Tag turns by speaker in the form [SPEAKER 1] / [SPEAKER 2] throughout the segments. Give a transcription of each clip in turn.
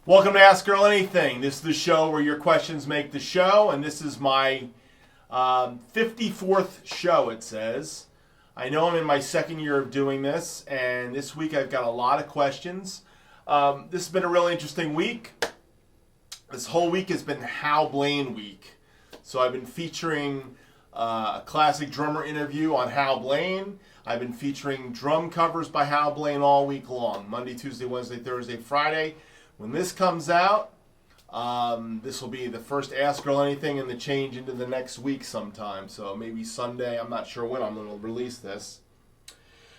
[SPEAKER 1] Welcome to Ask Earl Anything. This is the show where your questions make the show, and this is my 54th show, it says. I know I'm in my second year of doing this, and this week I've got a lot of questions. This has been a really interesting week. This whole week has been Hal Blaine week. So I've been featuring a classic drummer interview on Hal Blaine. I've been featuring drum covers by Hal Blaine all week long, Monday, Tuesday, Wednesday, Thursday, Friday. When this comes out, this will be the first Ask Earl Anything and the change into the next week sometime. So maybe Sunday. I'm not sure when I'm going to release this.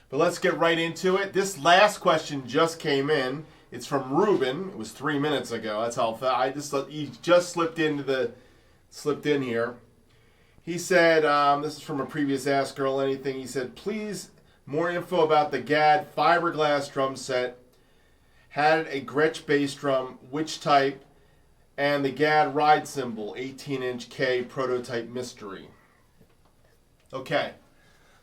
[SPEAKER 1] But let's get right into it. This last question just came in. It's from Ruben. It was 3 minutes ago. That's how fast. He just slipped in here. He said, this is from a previous Ask Earl Anything. He said, please, more info about the Gadd fiberglass drum set. Had a Gretsch bass drum, which type, and the Gadd ride cymbal, 18-inch K prototype mystery. Okay,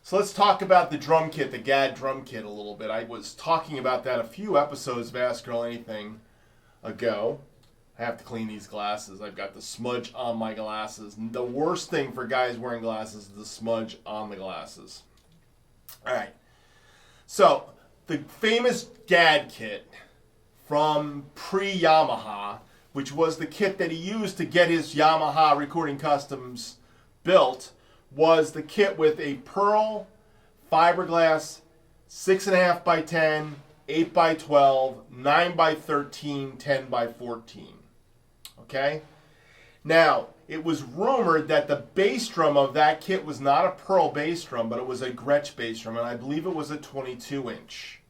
[SPEAKER 1] so let's talk about the drum kit, the Gadd drum kit a little bit. I was talking about that a few episodes of Ask Earl Anything ago. I have to clean these glasses. I've got the smudge on my glasses. The worst thing for guys wearing glasses is the smudge on the glasses. All right, so the famous Gadd kit from pre-Yamaha, which was the kit that he used to get his Yamaha Recording Customs built, was the kit with a pearl fiberglass 6.5 by 10, 8 by 12, 9 by 13, 10 by 14. Okay? Now, it was rumored that the bass drum of that kit was not a pearl bass drum, but it was a Gretsch bass drum, and I believe it was a 22-inch.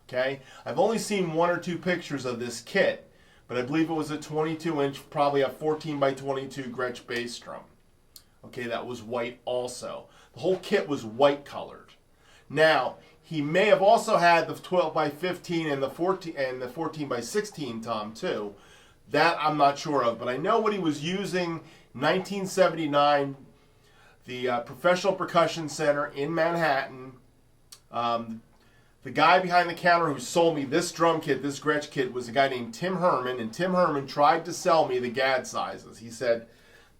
[SPEAKER 1] Okay, I've only seen one or two pictures of this kit, but I believe it was a 22-inch, probably a 14 by 22 Gretsch bass drum. Okay, that was white also. The whole kit was white colored. Now, he may have also had the 12 by 15 and the 14 by 16 tom too. That I'm not sure of, but I know what he was using. 1979, the Professional Percussion Center in Manhattan. The guy behind the counter who sold me this drum kit, this Gretsch kit, was a guy named Tim Herman, and Tim Herman tried to sell me the Gadd sizes. He said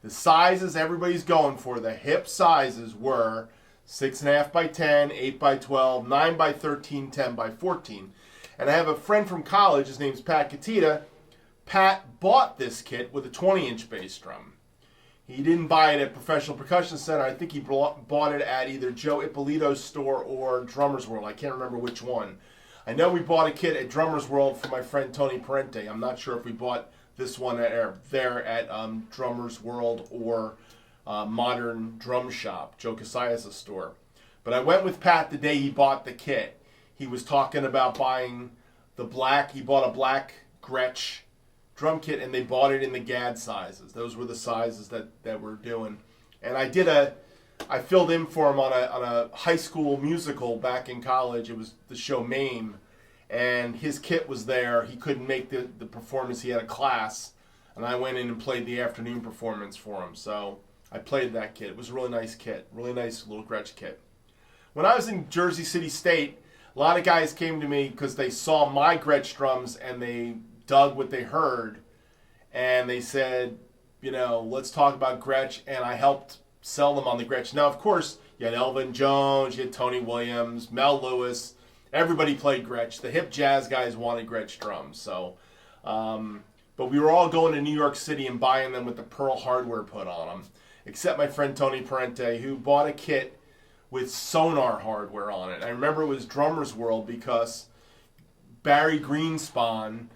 [SPEAKER 1] the sizes everybody's going for, the hip sizes, were 6.5 by 10, 8 by 12, 9 by 13, 10 by 14. And I have a friend from college, his name's Pat Catita. Pat bought this kit with a 20-inch bass drum. He didn't buy it at Professional Percussion Center. I think he bought it at either Joe Ippolito's store or Drummer's World. I can't remember which one. I know we bought a kit at Drummer's World for my friend Tony Parente. I'm not sure if we bought this one there at Drummer's World or Modern Drum Shop, Joe Casillas' store. But I went with Pat the day he bought the kit. He was talking about buying the black. He bought a black Gretsch drum kit, and they bought it in the Gadd sizes. Those were the sizes that we're doing. And I filled in for him on a high school musical back in college. It was the show Mame, and his kit was there. He couldn't make the performance. He had a class, and I went in and played the afternoon performance for him. So I played that kit. It was a really nice kit, really nice little Gretsch kit. When I was in Jersey City State, a lot of guys came to me because they saw my Gretsch drums and they dug what they heard, and they said, let's talk about Gretsch, and I helped sell them on the Gretsch. Now, of course, you had Elvin Jones, you had Tony Williams, Mel Lewis. Everybody played Gretsch. The hip jazz guys wanted Gretsch drums. So, but we were all going to New York City and buying them with the pearl hardware put on them, except my friend Tony Parente, who bought a kit with sonar hardware on it. I remember it was Drummer's World because Barry Greenspan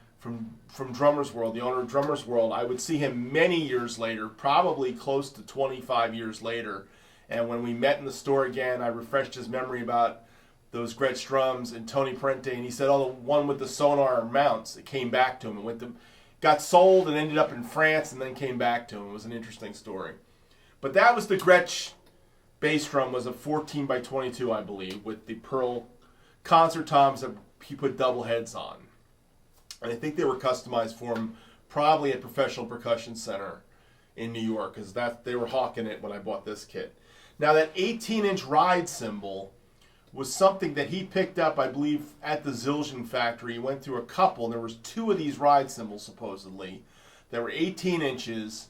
[SPEAKER 1] from Drummer's World, the owner of Drummer's World, I would see him many years later, probably close to 25 years later. And when we met in the store again, I refreshed his memory about those Gretsch drums and Tony Parente, and he said, the one with the sonar mounts, it came back to him. Got sold and ended up in France and then came back to him. It was an interesting story. But that was the Gretsch bass drum, was a 14 by 22, I believe, with the pearl concert toms that he put double heads on. And I think they were customized for him probably at Professional Percussion Center in New York, because they were hawking it when I bought this kit. Now that 18-inch ride cymbal was something that he picked up, I believe, at the Zildjian factory. He went through a couple, and there was 2 of these ride cymbals, supposedly, that were 18 inches.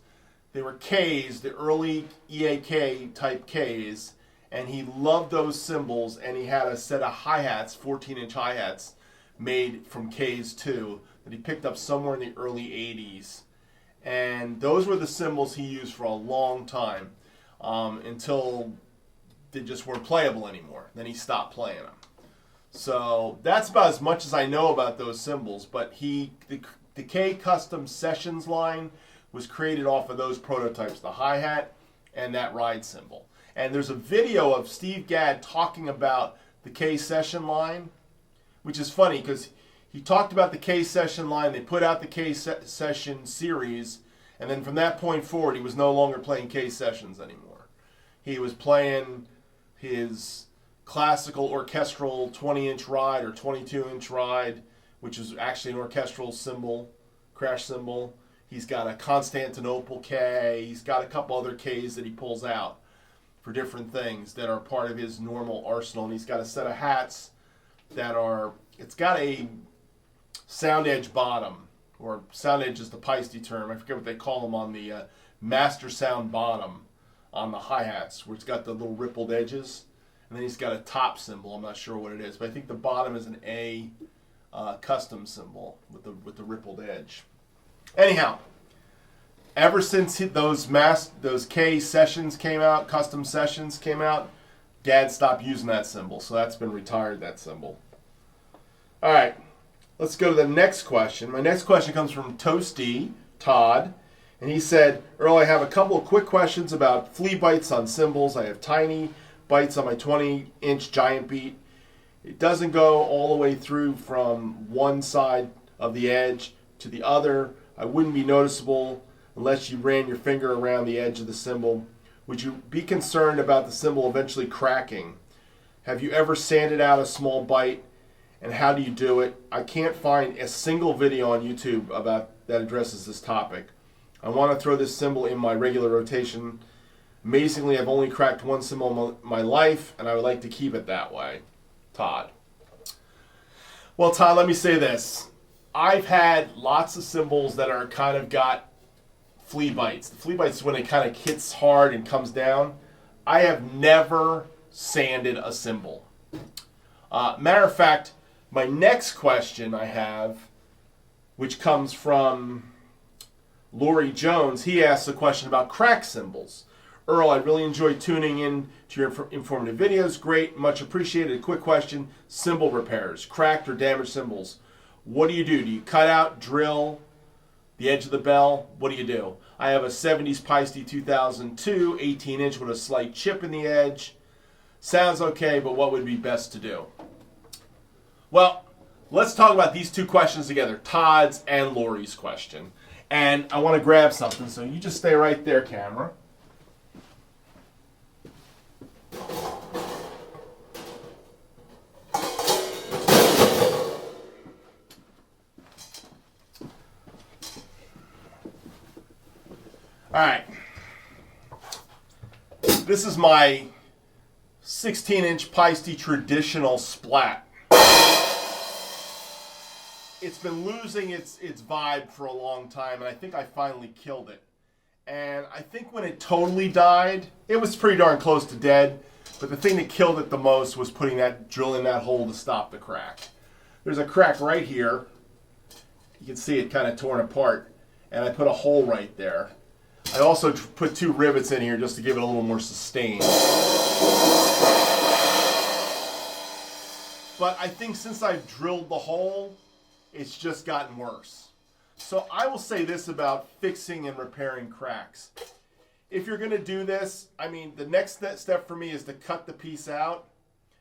[SPEAKER 1] They were Ks, the early EAK type Ks, and he loved those cymbals, and he had a set of hi-hats, 14-inch hi-hats, made from Ks too, that he picked up somewhere in the early 80s. And those were the cymbals he used for a long time, until they just weren't playable anymore. Then he stopped playing them. So that's about as much as I know about those cymbals. But the K Custom Sessions line was created off of those prototypes, the hi-hat and that ride cymbal. And there's a video of Steve Gadd talking about the K Session line, which is funny because he talked about the K Session line. They put out the K Session series, and then from that point forward, he was no longer playing K Sessions anymore. He was playing his classical orchestral 20-inch ride or 22-inch ride, which is actually an orchestral cymbal, crash cymbal. He's got a Constantinople K. He's got a couple other Ks that he pulls out for different things that are part of his normal arsenal. And he's got a set of hats that are, it's got a sound edge bottom, or sound edge is the Paiste term. I forget what they call them on the master sound bottom on the hi-hats, where it's got the little rippled edges. And then he's got a top cymbal. I'm not sure what it is, but I think the bottom is an A custom cymbal with the rippled edge. Anyhow, ever since those K Sessions came out, custom Sessions came out, Dad stopped using that cymbal, so that's been retired, that cymbal. All right, let's go to the next question. My next question comes from Toasty Todd, and he said, Earl, I have a couple of quick questions about flea bites on cymbals. I have tiny bites on my 20-inch giant beat. It doesn't go all the way through from one side of the edge to the other. I wouldn't be noticeable unless you ran your finger around the edge of the cymbal. Would you be concerned about the cymbal eventually cracking? Have you ever sanded out a small bite, and how do you do it? I can't find a single video on YouTube about that addresses this topic. I want to throw this cymbal in my regular rotation. Amazingly, I've only cracked one cymbal in my life, and I would like to keep it that way. Todd. Well, Todd, let me say this. I've had lots of cymbals that are kind of got flea bites. The flea bites is when it kind of hits hard and comes down. I have never sanded a cymbal. Matter of fact, my next question I have, which comes from Laurie Jones, he asks a question about crack cymbals. Earl, I really enjoy tuning in to your informative videos. Great, much appreciated. A quick question, cymbal repairs, cracked or damaged cymbals. What do? Do you cut out, drill the edge of the bell? What do you do? I have a 70s Paiste 2002, 18-inch with a slight chip in the edge. Sounds okay, but what would be best to do? Well, let's talk about these two questions together, Todd's and Laurie's question. And I want to grab something, so you just stay right there, camera. All right, this is my 16-inch Paiste traditional splat. It's been losing its vibe for a long time, and I think I finally killed it. And I think when it totally died, it was pretty darn close to dead, but the thing that killed it the most was drilling that hole to stop the crack. There's a crack right here. You can see it kind of torn apart, and I put a hole right there. I also put 2 rivets in here just to give it a little more sustain. But I think since I've drilled the hole, it's just gotten worse. So I will say this about fixing and repairing cracks. If you're going to do this, I mean, the next step for me is to cut the piece out,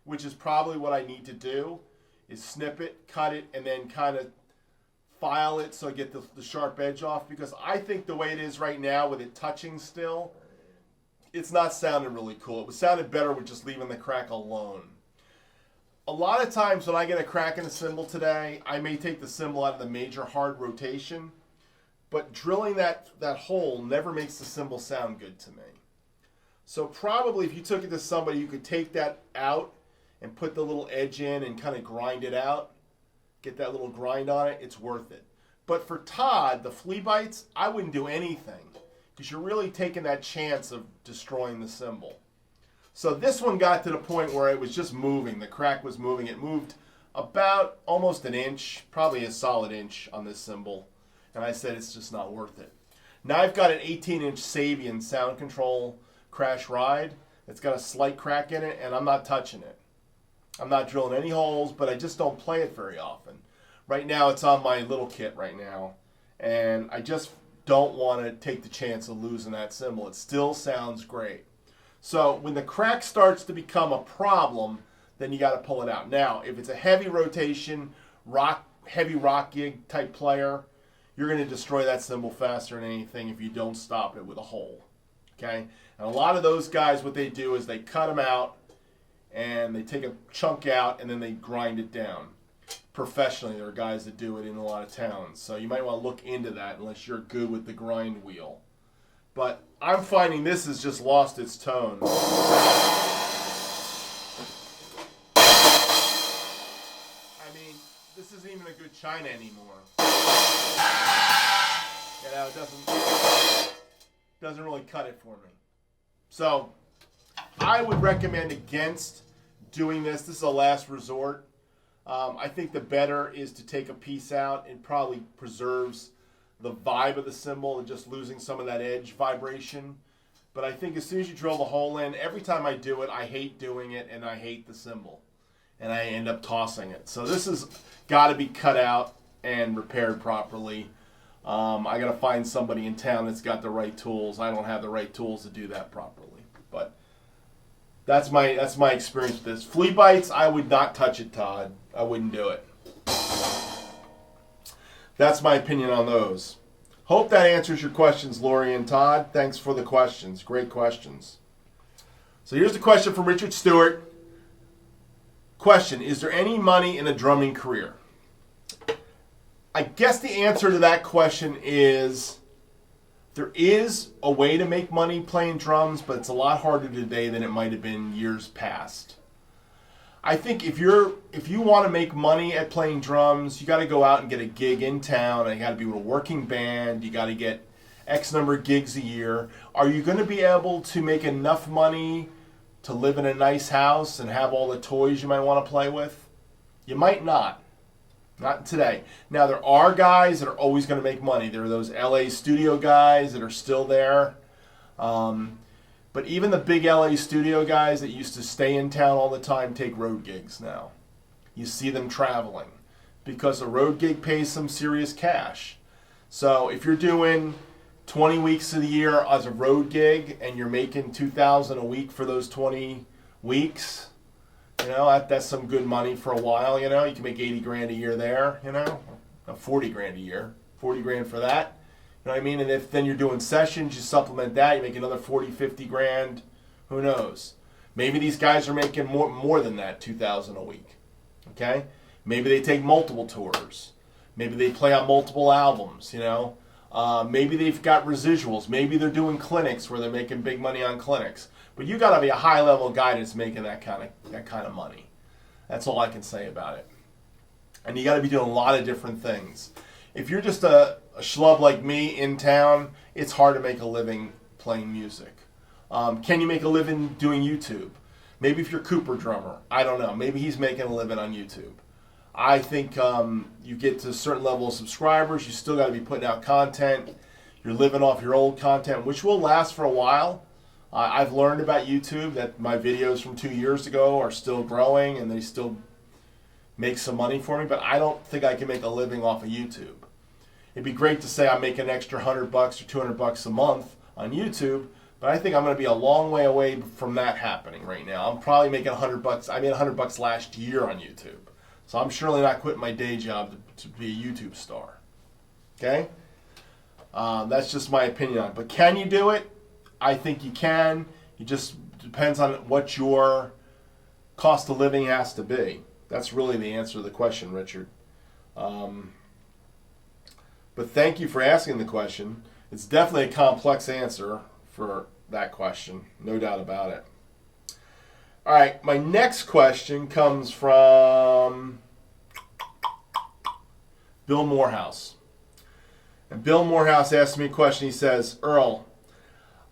[SPEAKER 1] which is probably what I need to do, is snip it, cut it, and then kind of file it so I get the sharp edge off, because I think the way it is right now with it touching still, it's not sounding really cool. It would sounded better with just leaving the crack alone. A lot of times when I get a crack in a cymbal today, I may take the cymbal out of the major hard rotation, but drilling that hole never makes the cymbal sound good to me. So probably if you took it to somebody, you could take that out and put the little edge in and kind of grind it out, get that little grind on it, it's worth it. But for Todd, the flea bites, I wouldn't do anything because you're really taking that chance of destroying the cymbal. So this one got to the point where it was just moving. The crack was moving. It moved about almost an inch, probably a solid inch on this cymbal. And I said, it's just not worth it. Now I've got an 18-inch Sabian sound control crash ride. It's got a slight crack in it, and I'm not touching it. I'm not drilling any holes, but I just don't play it very often. Right now it's on my little kit right now, and I just don't want to take the chance of losing that cymbal. It still sounds great. So when the crack starts to become a problem, then you got to pull it out. Now, if it's a heavy rotation, heavy rock gig type player, you're going to destroy that cymbal faster than anything if you don't stop it with a hole. Okay? And a lot of those guys, what they do is they cut them out and they take a chunk out and then they grind it down. Professionally, there are guys that do it in a lot of towns. So you might want to look into that unless you're good with the grind wheel. But I'm finding this has just lost its tone. I mean, this isn't even a good china anymore. You know, it doesn't really cut it for me. So I would recommend against doing this. This is a last resort. I think the better is to take a piece out. It probably preserves the vibe of the cymbal and just losing some of that edge vibration. But I think as soon as you drill the hole in, every time I do it, I hate doing it and I hate the cymbal. And I end up tossing it. So this has got to be cut out and repaired properly. I got to find somebody in town that's got the right tools. I don't have the right tools to do that properly. But that's my experience with this. Flea bites, I would not touch it, Todd. I wouldn't do it. That's my opinion on those. Hope that answers your questions, Lori and Todd. Thanks for the questions. Great questions. So here's the question from Richard Stewart. Question, is there any money in a drumming career? I guess the answer to that question is there is a way to make money playing drums, but it's a lot harder today than it might have been years past. I think if you want to make money at playing drums, you got to go out and get a gig in town, and you got to be with a working band, you got to get X number of gigs a year. Are you going to be able to make enough money to live in a nice house and have all the toys you might want to play with? You might not. Not today. Now, there are guys that are always going to make money. There are those LA studio guys that are still there. But even the big LA studio guys that used to stay in town all the time take road gigs now. You see them traveling because a road gig pays some serious cash. So if you're doing 20 weeks of the year as a road gig and you're making $2,000 a week for those 20 weeks, you know, that's some good money for a while, you know. You can make 80 grand a year there, you know, 40 grand a year, 40 grand for that. You know what I mean? And if then you're doing sessions, you supplement that, you make another 40, 50 grand. Who knows? Maybe these guys are making more than that, 2,000 a week. Okay? Maybe they take multiple tours. Maybe they play on multiple albums, you know. Maybe they've got residuals. Maybe they're doing clinics where they're making big money on clinics. But you got to be a high-level guy that's making that kind of money. That's all I can say about it. And you got to be doing a lot of different things. If you're just a schlub like me in town, it's hard to make a living playing music. Can you make a living doing YouTube? Maybe if you're Cooper drummer, I don't know. Maybe he's making a living on YouTube. I think you get to a certain level of subscribers, you still got to be putting out content. You're living off your old content, which will last for a while. I've learned about YouTube that my videos from 2 years ago are still growing and they still make some money for me, but I don't think I can make a living off of YouTube. It'd be great to say I'm making an extra $100 or $200 a month on YouTube, but I think I'm going to be a long way away from that happening right now. I'm probably making $100. I made $100 last year on YouTube, so I'm surely not quitting my day job to be a YouTube star. Okay, that's just my opinion on it. But can you do it? I think you can. It just depends on what your cost of living has to be. That's really the answer to the question, Richard. But thank you for asking the question. It's definitely a complex answer for that question, no doubt about it. All right, my next question comes from Bill Morehouse. And Bill Morehouse asked me a question. He says, Earl,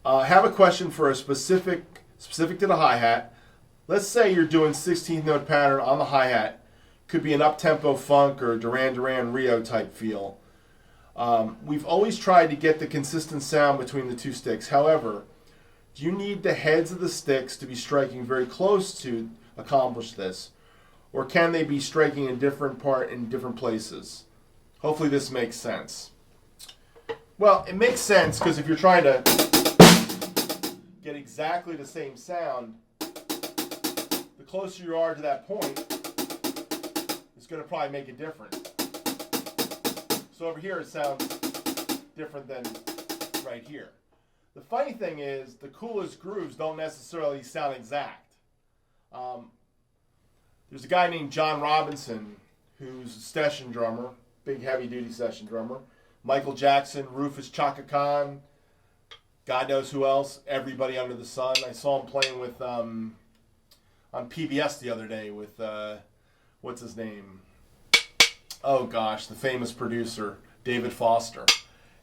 [SPEAKER 1] I have a question for a specific to the hi-hat. Let's say you're doing 16th note pattern on the hi-hat. Could be an up-tempo funk or Duran Duran Rio type feel. We've always tried to get the consistent sound between the two sticks. However, do you need the heads of the sticks to be striking very close to accomplish this? Or can they be striking in different places? Hopefully this makes sense. Well, it makes sense because if you're trying to get exactly the same sound, the closer you are to that point, it's going to probably make it different. So over here it sounds different than right here. The funny thing is, the coolest grooves don't necessarily sound exact. There's a guy named John Robinson who's a session drummer, big heavy-duty session drummer. Michael Jackson, Rufus Chaka Khan, God knows who else, everybody under the sun. I saw him playing with on PBS the other day with, what's his name? Oh gosh, the famous producer, David Foster.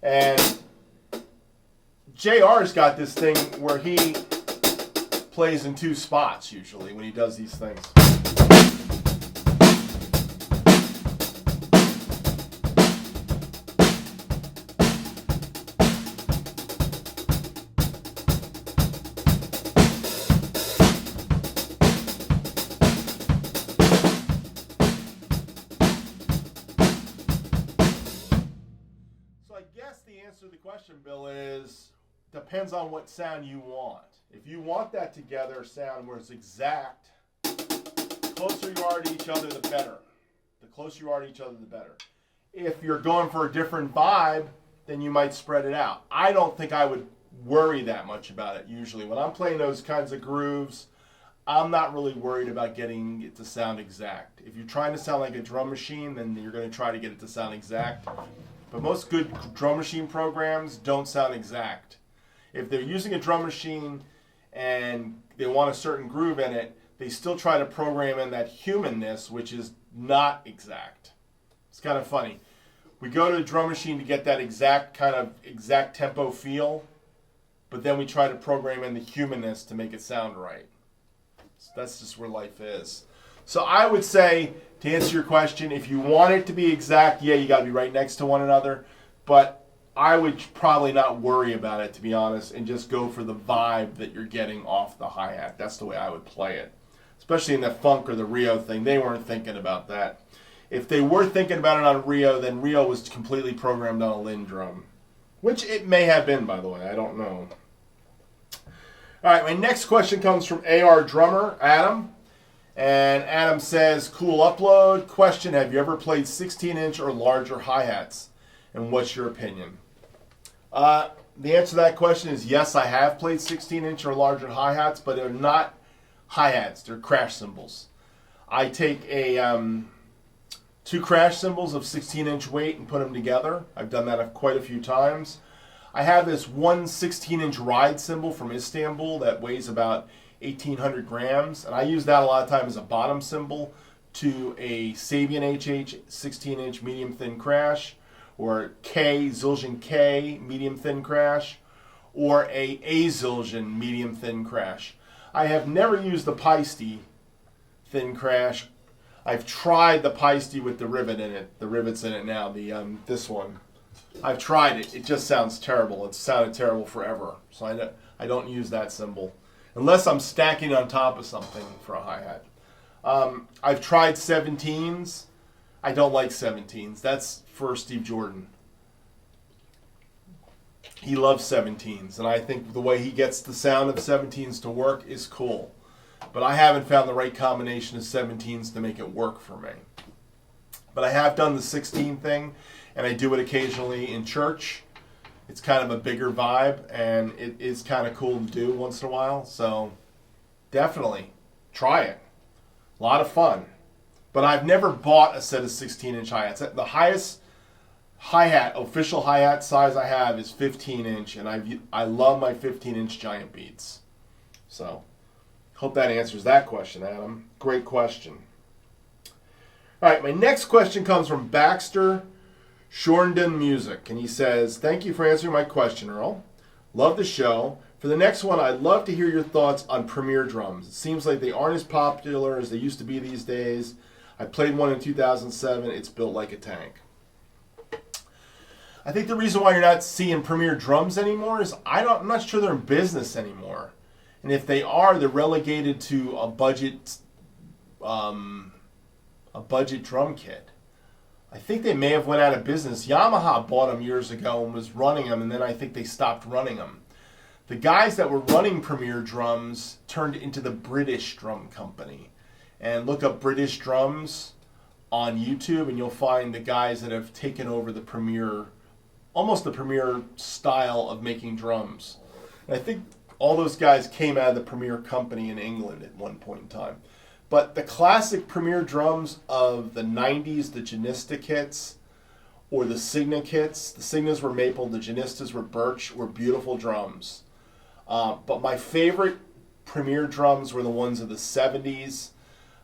[SPEAKER 1] And JR's got this thing where he plays in two spots usually when he does these things. So I guess the answer to the question, Bill, is depends on what sound you want. If you want that together sound where it's exact, the closer you are to each other, the better. The closer you are to each other, the better. If you're going for a different vibe, then you might spread it out. I don't think I would worry that much about it usually. When I'm playing those kinds of grooves, I'm not really worried about getting it to sound exact. If you're trying to sound like a drum machine, then you're going to try to get it to sound exact. But most good drum machine programs don't sound exact. If they're using a drum machine and they want a certain groove in it, they still try to program in that humanness, which is not exact. It's kind of funny. We go to the drum machine to get that exact tempo feel, but then we try to program in the humanness to make it sound right. So that's just where life is. So I would say, to answer your question, if you want it to be exact, yeah, you got to be right next to one another, but I would probably not worry about it, to be honest, and just go for the vibe that you're getting off the hi-hat. That's the way I would play it. Especially in the funk or the Rio thing. They weren't thinking about that. If they were thinking about it on Rio, then Rio was completely programmed on a Linn drum. Which it may have been, by the way. I don't know. All right, my next question comes from AR Drummer, Adam. And Adam says, cool upload. Question, have you ever played 16-inch or larger hi-hats? And what's your opinion? The answer to that question is yes, I have played 16-inch or larger hi-hats, but they're not hi-hats. They're crash cymbals. I take two crash cymbals of 16-inch weight and put them together. I've done that quite a few times. I have this one 16-inch ride cymbal from Istanbul that weighs about 1,800 grams, and I use that a lot of times as a bottom cymbal to a Sabian HH 16-inch medium thin crash, or Zildjian K medium thin crash, or a Zildjian medium thin crash. I have never used the Peisty thin crash. I've tried the Peisty with the rivet in it. The rivet's in it now. This one. I've tried it. It just sounds terrible. It's sounded terrible forever. So I don't use that cymbal unless I'm stacking on top of something for a hi-hat. I've tried 17s. I don't like 17s. That's for Steve Jordan. He loves 17s, and I think the way he gets the sound of 17s to work is cool. But I haven't found the right combination of 17s to make it work for me. But I have done the 16 thing, and I do it occasionally in church. It's kind of a bigger vibe, and it is kind of cool to do once in a while. So definitely try it. A lot of fun. But I've never bought a set of 16-inch hi-hats. The highest hi-hat, official hi-hat size I have is 15-inch, and I love my 15-inch giant beats. So Hope that answers that question, Adam. Great question. All right, my next question comes from Baxter Shorndon Music, and he says, "Thank you for answering my question, Earl. Love the show. For the next one, I'd love to hear your thoughts on Premier drums. It seems like they aren't as popular as they used to be these days. I played one in 2007. It's built like a tank." I think the reason why you're not seeing Premier drums anymore is I'm not sure they're in business anymore. And if they are, they're relegated to a budget drum kit. I think they may have went out of business. Yamaha bought them years ago and was running them, and then I think they stopped running them. The guys that were running Premier drums turned into the British Drum Company. And look up British drums on YouTube, and you'll find the guys that have taken over the Premier, almost the Premier style of making drums. And I think all those guys came out of the Premier company in England at one point in time. But the classic Premier drums of the 90s, the Janista kits, or the Signa kits, the Signas were maple, the Janistas were birch, were beautiful drums. But my favorite Premier drums were the ones of the 70s,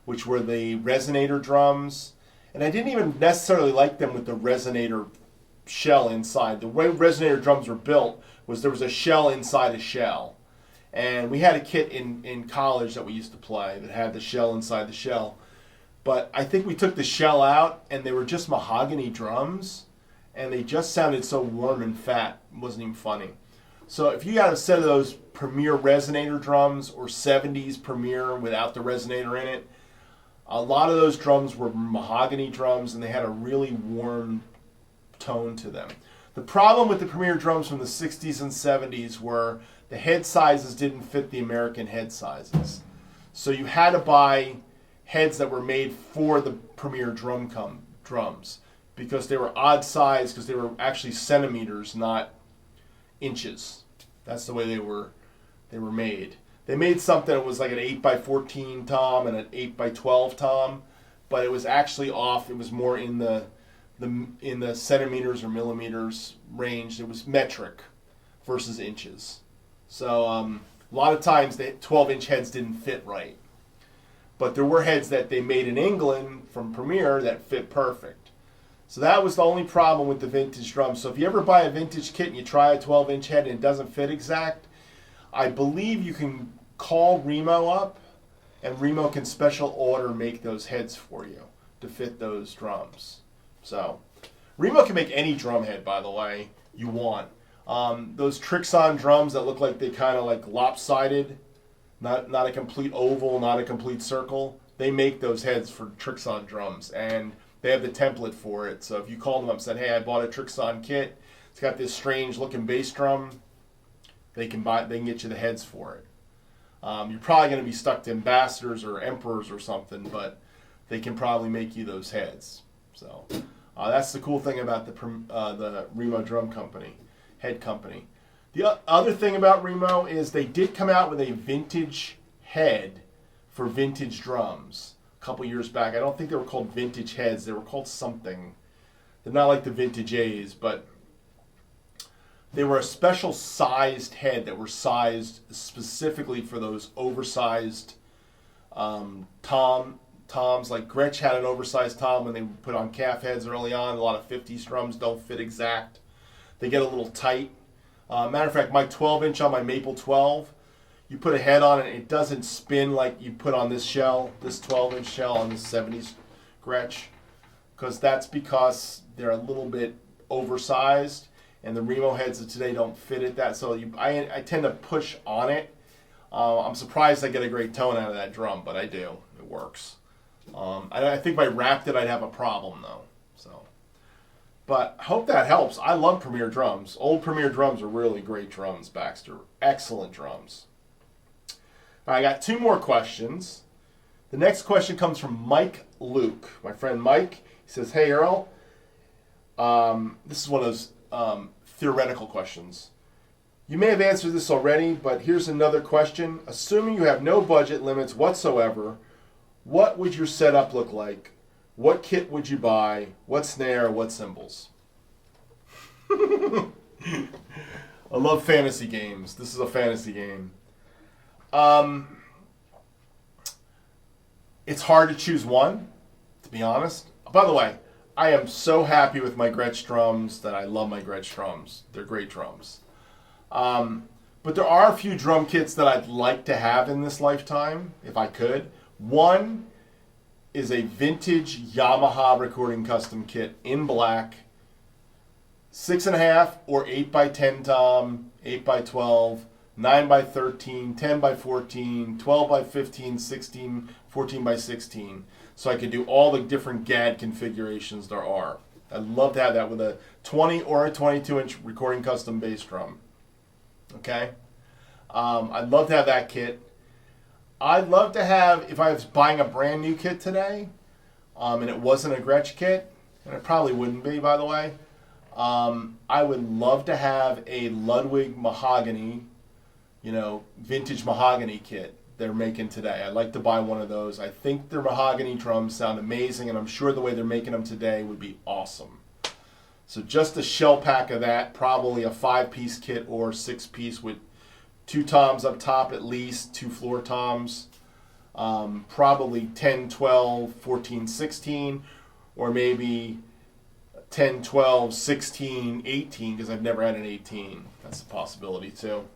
[SPEAKER 1] which were the resonator drums. And I didn't even necessarily like them with the resonator shell inside. The way resonator drums were built was there was a shell inside a shell. And we had a kit in college that we used to play that had the shell inside the shell. But I think we took the shell out, and they were just mahogany drums, and they just sounded so warm and fat. It wasn't even funny. So if you got a set of those Premier resonator drums or 70s Premier without the resonator in it, a lot of those drums were mahogany drums, and they had a really warm tone to them. The problem with the Premier drums from the 60s and 70s were the head sizes didn't fit the American head sizes. So you had to buy heads that were made for the Premier drums because they were odd size, because they were actually centimeters, not inches. That's the way they were made. They made something that was like an 8x14 tom and an 8x12 tom, but it was actually off. It was more in the centimeters or millimeters range. It was metric versus inches. So a lot of times the 12-inch heads didn't fit right. But there were heads that they made in England from Premier that fit perfect. So that was the only problem with the vintage drums. So if you ever buy a vintage kit and you try a 12-inch head and it doesn't fit exact, I believe you can call Remo up, and Remo can special order make those heads for you to fit those drums. So Remo can make any drum head, by the way, you want. Those Trixon drums that look like they kind of like lopsided, not a complete oval, not a complete circle, they make those heads for Trixon drums, and they have the template for it. So if you call them up and said, "Hey, I bought a Trixon kit, it's got this strange looking bass drum," they can get you the heads for it. You're probably going to be stuck to Ambassadors or Emperors or something, but they can probably make you those heads. So that's the cool thing about the Remo drum company, head company. The other thing about Remo is they did come out with a vintage head for vintage drums a couple years back. I don't think they were called vintage heads. They were called something. They're not like the vintage A's, but they were a special sized head that were sized specifically for those oversized toms. Like Gretsch had an oversized tom when they put on calf heads early on. A lot of 50s drums don't fit exact. They get a little tight. Matter of fact, my 12-inch on my Maple 12, you put a head on it, it doesn't spin like you put on this shell, this 12-inch shell on this 70s Gretsch, because that's they're a little bit oversized, and the Remo heads of today don't fit it that. So I tend to push on it. I'm surprised I get a great tone out of that drum, but I do. It works. I think if I wrapped it, I'd have a problem though. So, but I hope that helps. I love Premier drums. Old Premier drums are really great drums, Baxter. Excellent drums. I got two more questions. The next question comes from Mike Luke. My friend Mike, he says, "Hey Earl, this is one of those theoretical questions. You may have answered this already, but here's another question. Assuming you have no budget limits whatsoever, what would your setup look like? What kit would you buy? What snare? What cymbals?" I love fantasy games. This is a fantasy game. It's hard to choose one, to be honest. By the way, I am so happy with my Gretsch drums that I love my Gretsch drums. They're great drums. But there are a few drum kits that I'd like to have in this lifetime, if I could. One is a vintage Yamaha recording custom kit in black, 6.5 or 8x10 tom, 8x12, 9x13, 10x14, 12x15, 16, 14x16. So I could do all the different Gadd configurations there are. I'd love to have that with a 20 or a 22-inch recording custom bass drum. Okay? I'd love to have that kit. I'd love to have, if I was buying a brand new kit today, and it wasn't a Gretsch kit, and it probably wouldn't be, by the way, I would love to have a Ludwig mahogany, vintage mahogany kit they're making today. I'd like to buy one of those. I think their mahogany drums sound amazing, and I'm sure the way they're making them today would be awesome. So just a shell pack of that, probably a 5-piece kit or 6-piece with 2 toms up top at least, 2 floor toms, probably 10, 12, 14, 16, or maybe 10, 12, 16, 18, because I've never had an 18. That's a possibility too.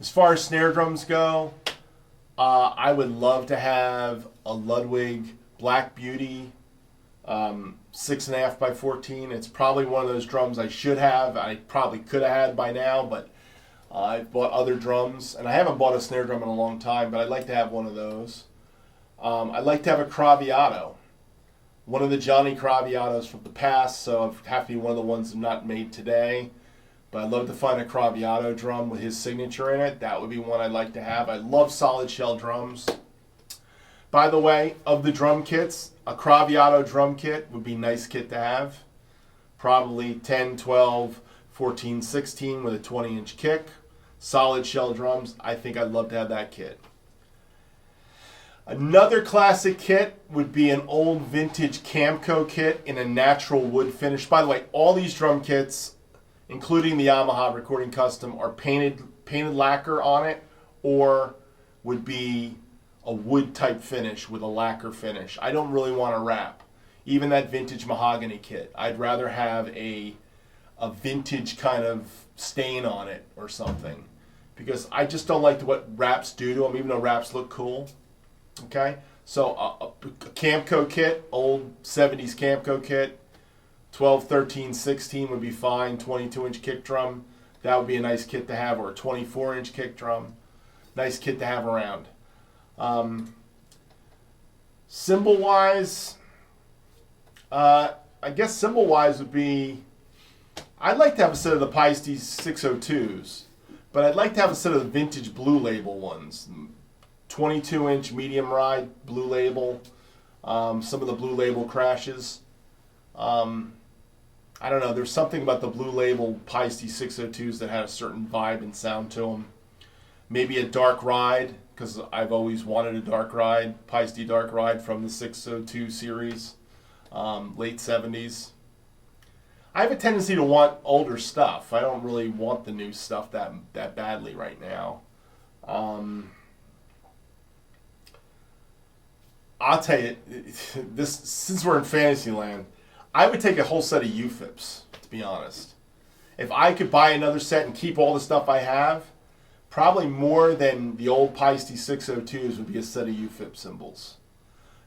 [SPEAKER 1] As far as snare drums go, I would love to have a Ludwig Black Beauty 6.5 by 14. It's probably one of those drums I should have. I probably could have had by now, but I've bought other drums, and I haven't bought a snare drum in a long time, but I'd like to have one of those. I'd like to have a Craviato, one of the Johnny Craviatos from the past, so it'd have to be one of the ones not made today. But I'd love to find a Craviato drum with his signature in it. That would be one I'd like to have. I love solid shell drums. By the way, of the drum kits, a Craviato drum kit would be a nice kit to have. Probably 10, 12, 14, 16 with a 20-inch kick. Solid shell drums. I think I'd love to have that kit. Another classic kit would be an old vintage Camco kit in a natural wood finish. By the way, all these drum kits, including the Yamaha Recording Custom, are painted lacquer on it, or would be a wood type finish with a lacquer finish. I don't really want to wrap. Even that vintage mahogany kit, I'd rather have a vintage kind of stain on it or something, because I just don't like what wraps do to them, even though wraps look cool. Okay, so a Camco kit, old 70s Camco kit, 12, 13, 16 would be fine. 22-inch kick drum, that would be a nice kit to have, or a 24-inch kick drum, nice kit to have around. Cymbal-wise, I guess cymbal-wise would be, I'd like to have a set of the Paiste 602s, but I'd like to have a set of the vintage Blue Label ones. 22-inch medium ride Blue Label, some of the Blue Label crashes. I don't know, there's something about the Blue Label Paiste 602s that had a certain vibe and sound to them. Maybe a dark ride, because I've always wanted a dark ride, Paiste dark ride from the 602 series, late 70s. I have a tendency to want older stuff. I don't really want the new stuff that badly right now. I'll tell you, this, since we're in Fantasyland, I would take a whole set of UFIPs, to be honest. If I could buy another set and keep all the stuff I have, probably more than the old Paiste 602s would be a set of UFIP cymbals.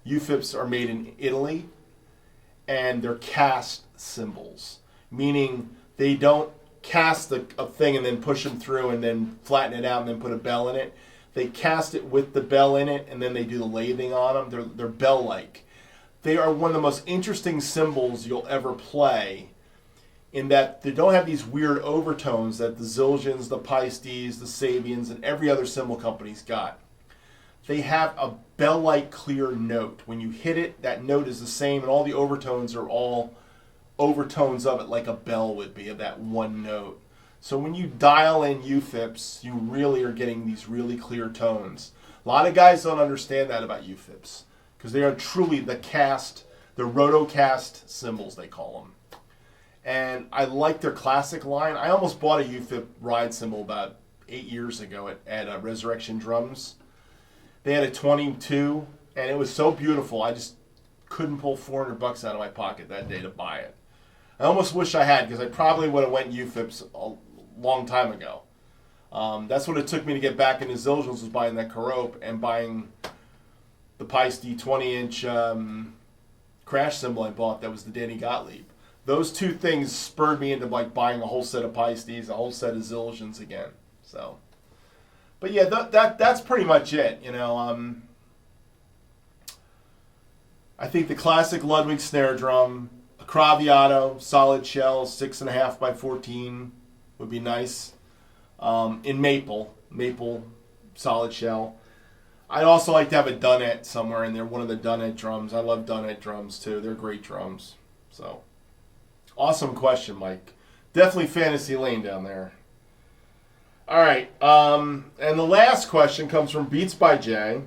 [SPEAKER 1] UFIPs are made in Italy, and they're cast cymbals, meaning they don't cast a thing and then push them through and then flatten it out and then put a bell in it. They cast it with the bell in it, and then they do the lathing on them. They're bell-like. They are one of the most interesting cymbals you'll ever play, in that they don't have these weird overtones that the Zildjians, the Paistes, the Sabians, and every other cymbal company's got. They have a bell-like clear note. When you hit it, that note is the same, and all the overtones are all overtones of it like a bell would be, of that one note. So when you dial in UFIPs, you really are getting these really clear tones. A lot of guys don't understand that about UFIPs, because they are truly the rotocast cymbals, they call them. And I like their classic line. I almost bought a UFIP ride cymbal about 8 years ago at Resurrection Drums. They had a 22, and it was so beautiful. I just couldn't pull $400 out of my pocket that day to buy it. I almost wish I had, because I probably would have went UFIPS a long time ago. That's what it took me to get back into Zildjians, was buying that Carope and buying the Paiste 20-inch crash cymbal I bought. That was the Danny Gottlieb. Those two things spurred me into like buying a whole set of Paistes, a whole set of Zildjians again. So, but yeah, that's pretty much it. You know, I think the classic Ludwig snare drum, a Craviotto, solid shell, 6.5 by 14 would be nice. In maple solid shell. I'd also like to have a Dunnett somewhere in there, one of the Dunnett drums. I love Dunnett drums too. They're great drums. So, awesome question, Mike. Definitely fantasy lane down there. All right, and the last question comes from Beats by Jay.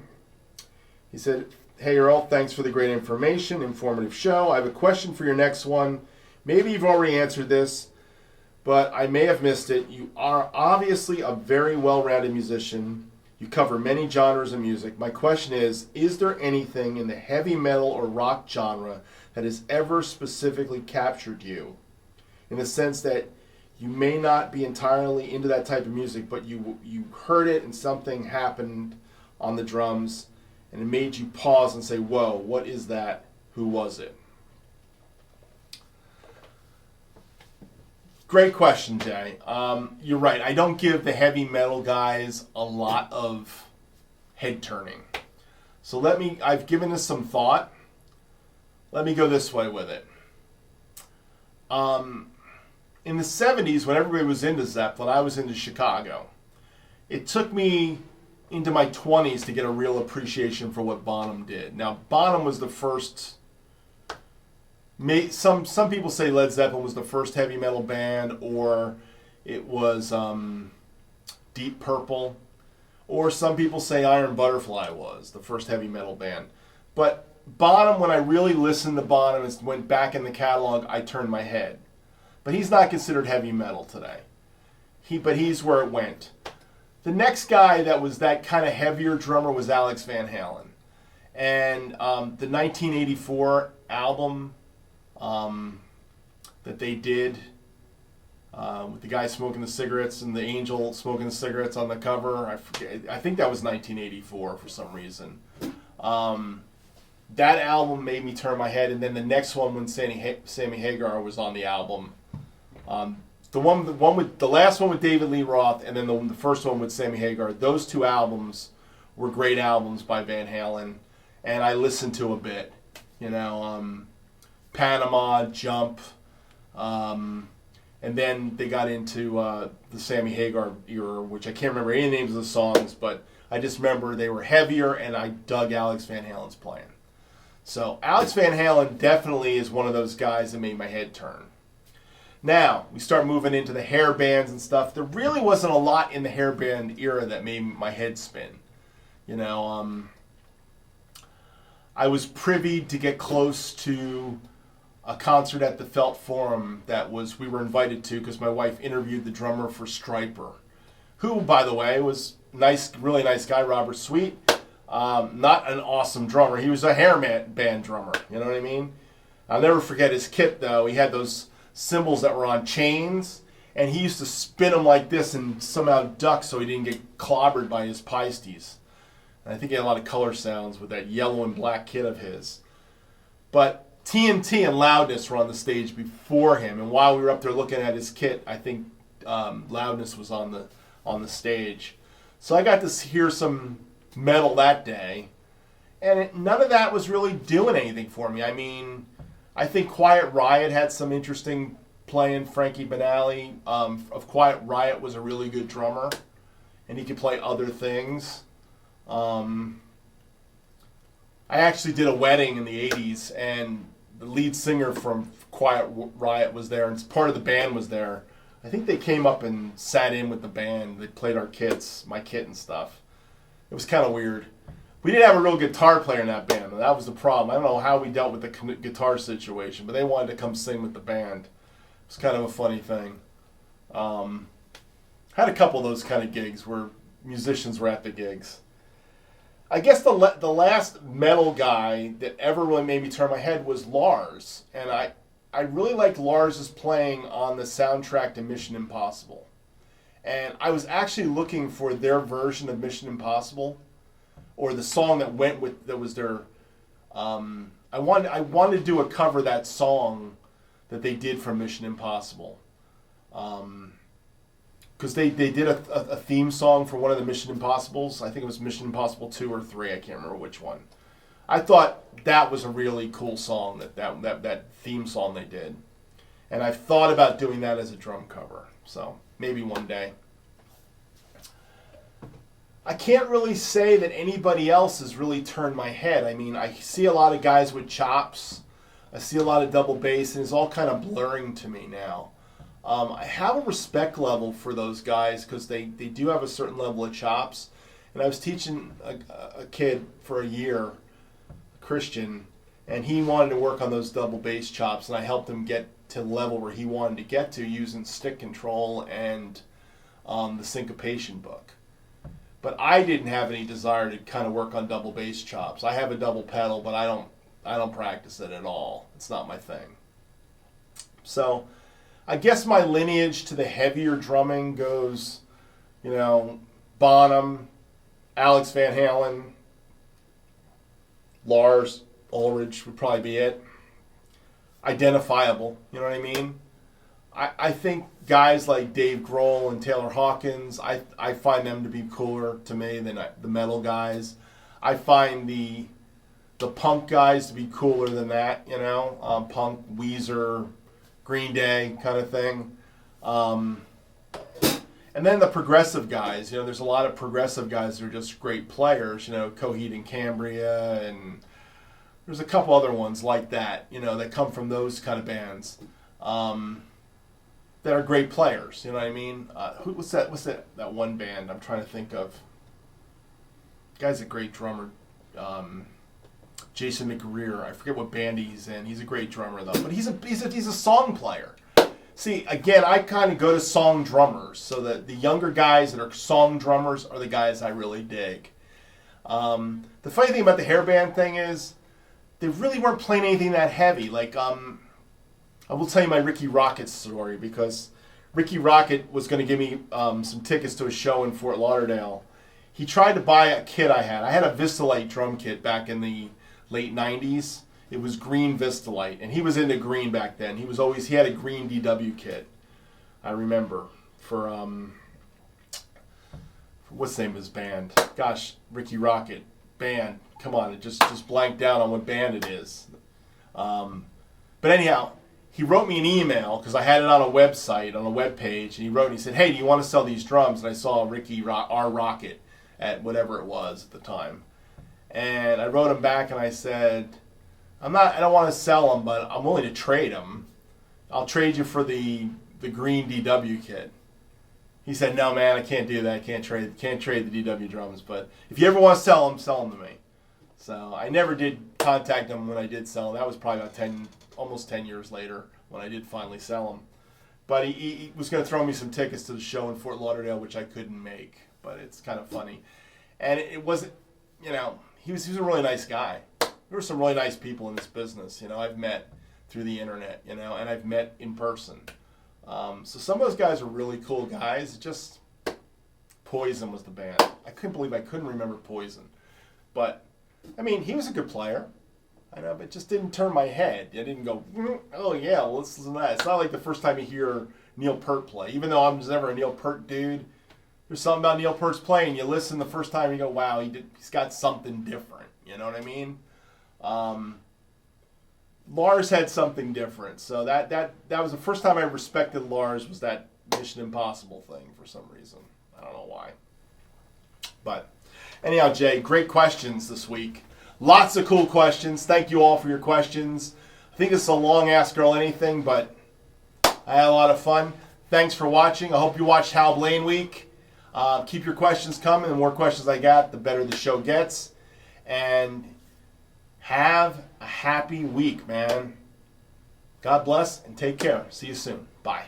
[SPEAKER 1] He said, "Hey Earl, thanks for the great information, informative show. I have a question for your next one. Maybe you've already answered this, but I may have missed it. You are obviously a very well-rounded musician. You cover many genres of music. My question is there anything in the heavy metal or rock genre that has ever specifically captured you? In the sense that you may not be entirely into that type of music, but you heard it and something happened on the drums and it made you pause and say, whoa, what is that? Who was it?" Great question, Jay. You're right. I don't give the heavy metal guys a lot of head turning. So I've given this some thought. Let me go this way with it. In the 70s, when everybody was into Zeppelin, I was into Chicago. It took me into my 20s to get a real appreciation for what Bonham did. Now, Bonham was the first... Some people say Led Zeppelin was the first heavy metal band, or it was Deep Purple, or some people say Iron Butterfly was the first heavy metal band. But Bonham, when I really listened to Bonham and went back in the catalog, I turned my head. But he's not considered heavy metal today. But he's where it went. The next guy that was that kind of heavier drummer was Alex Van Halen. And the 1984 album that they did with the guy smoking the cigarettes and the angel smoking the cigarettes on the cover. I think that was 1984 for some reason. That album made me turn my head, and then the next one when Sammy Hagar was on the album. The last one with David Lee Roth, and then the first one with Sammy Hagar. Those two albums were great albums by Van Halen, and I listened to a bit. You know, Panama, Jump, and then they got into the Sammy Hagar era, which I can't remember any names of the songs, but I just remember they were heavier, and I dug Alex Van Halen's playing. So Alex Van Halen definitely is one of those guys that made my head turn. Now, we start moving into the hair bands and stuff. There really wasn't a lot in the hair band era that made my head spin. You know, I was privy to get close to a concert at the Felt Forum we were invited to because my wife interviewed the drummer for Stryper, who, by the way, was nice, really nice guy, Robert Sweet. Not an awesome drummer. He was a hair band drummer. You know what I mean? I'll never forget his kit, though. He had those cymbals that were on chains, and he used to spin them like this and somehow duck so he didn't get clobbered by his Paistes. And I think he had a lot of color sounds with that yellow and black kit of his. But TNT and Loudness were on the stage before him, and while we were up there looking at his kit, I think Loudness was on the stage. So I got to hear some metal that day, and none of that was really doing anything for me. I mean, I think Quiet Riot had some interesting playing. Frankie Banali of Quiet Riot was a really good drummer, and he could play other things. I actually did a wedding in the 80s, and the lead singer from Quiet Riot was there, and part of the band was there. I think they came up and sat in with the band. They played our kits, my kit and stuff. It was kind of weird. We didn't have a real guitar player in that band, and that was the problem. I don't know how we dealt with the guitar situation, but they wanted to come sing with the band. It was kind of a funny thing. Had a couple of those kind of gigs where musicians were at the gigs. I guess the last metal guy that ever really made me turn my head was Lars, and I really liked Lars's playing on the soundtrack to Mission Impossible. And I was actually looking for their version of Mission Impossible, or the song that went with, that was their, I wanted to do a cover of that song that they did from Mission Impossible. Because they did a theme song for one of the Mission Impossibles. I think it was Mission Impossible 2 or 3, I can't remember which one. I thought that was a really cool song, that theme song they did. And I've thought about doing that as a drum cover. So maybe one day. I can't really say that anybody else has really turned my head. I mean, I see a lot of guys with chops. I see a lot of double bass, and it's all kind of blurring to me now. I have a respect level for those guys because they do have a certain level of chops. And I was teaching a kid for a year, Christian, and he wanted to work on those double bass chops, and I helped him get to the level where he wanted to get to using stick control and the syncopation book. But I didn't have any desire to kind of work on double bass chops. I have a double pedal, but I don't practice it at all. It's not my thing. So I guess my lineage to the heavier drumming goes, Bonham, Alex Van Halen, Lars Ulrich would probably be it. Identifiable, you know what I mean? I think guys like Dave Grohl and Taylor Hawkins, I find them to be cooler to me than the metal guys. I find the punk guys to be cooler than that, punk, Weezer, Green Day kind of thing. And then the progressive guys, there's a lot of progressive guys that are just great players, Coheed and Cambria, and there's a couple other ones like that, that come from those kind of bands that are great players, you know what I mean? What's that one band I'm trying to think of? The guy's a great drummer, Jason McGreer. I forget what band he's in. He's a great drummer though, but he's a song player. See, again, I kind of go to song drummers, so that the younger guys that are song drummers are the guys I really dig. The funny thing about the hairband thing is, they really weren't playing anything that heavy. Like, I will tell you my Ricky Rocket story, because Ricky Rocket was going to give me some tickets to a show in Fort Lauderdale. He tried to buy a kit I had. I had a Vistalite drum kit back in the late 90s. It was green Vistalite, and he was into green back then. He had a green DW kit, I remember, for what's the name of his band? Gosh, Ricky Rocket band. Come on, it just blanked out on what band it is. But anyhow, he wrote me an email because I had it on a website, on a web page, and he wrote and he said, "Hey, do you want to sell these drums?" And I saw Ricky R Rocket at whatever it was at the time, and I wrote him back and I said, I don't want to sell them, but I'm willing to trade them. I'll trade you for the green DW kit. He said, "No, man, I can't do that. I can't trade the DW drums. But if you ever want to sell them to me." So I never did contact him when I did sell them. That was probably about almost 10 years later when I did finally sell them. But he was going to throw me some tickets to the show in Fort Lauderdale, which I couldn't make. But it's kind of funny. And it wasn't, he was a really nice guy. There were some really nice people in this business, I've met through the internet, and I've met in person. So some of those guys are really cool guys. Just Poison was the band. I couldn't believe I couldn't remember Poison. But, I mean, he was a good player. I know, but it just didn't turn my head. I didn't go, oh yeah, well, let's listen to that. It's not like the first time you hear Neil Peart play. Even though I was never a Neil Peart dude, there's something about Neil Peart's playing. You listen the first time, you go, wow, he's got something different. You know what I mean? Lars had something different, so that was the first time I respected Lars, was that Mission Impossible thing for some reason. I don't know why. But anyhow, Jay, great questions this week. Lots of cool questions. Thank you all for your questions. I think it's a long Ask Earl Anything, but I had a lot of fun. Thanks for watching. I hope you watched Hal Blaine Week. Keep your questions coming. The more questions I got, the better the show gets. And have a happy week, man. God bless and take care. See you soon. Bye.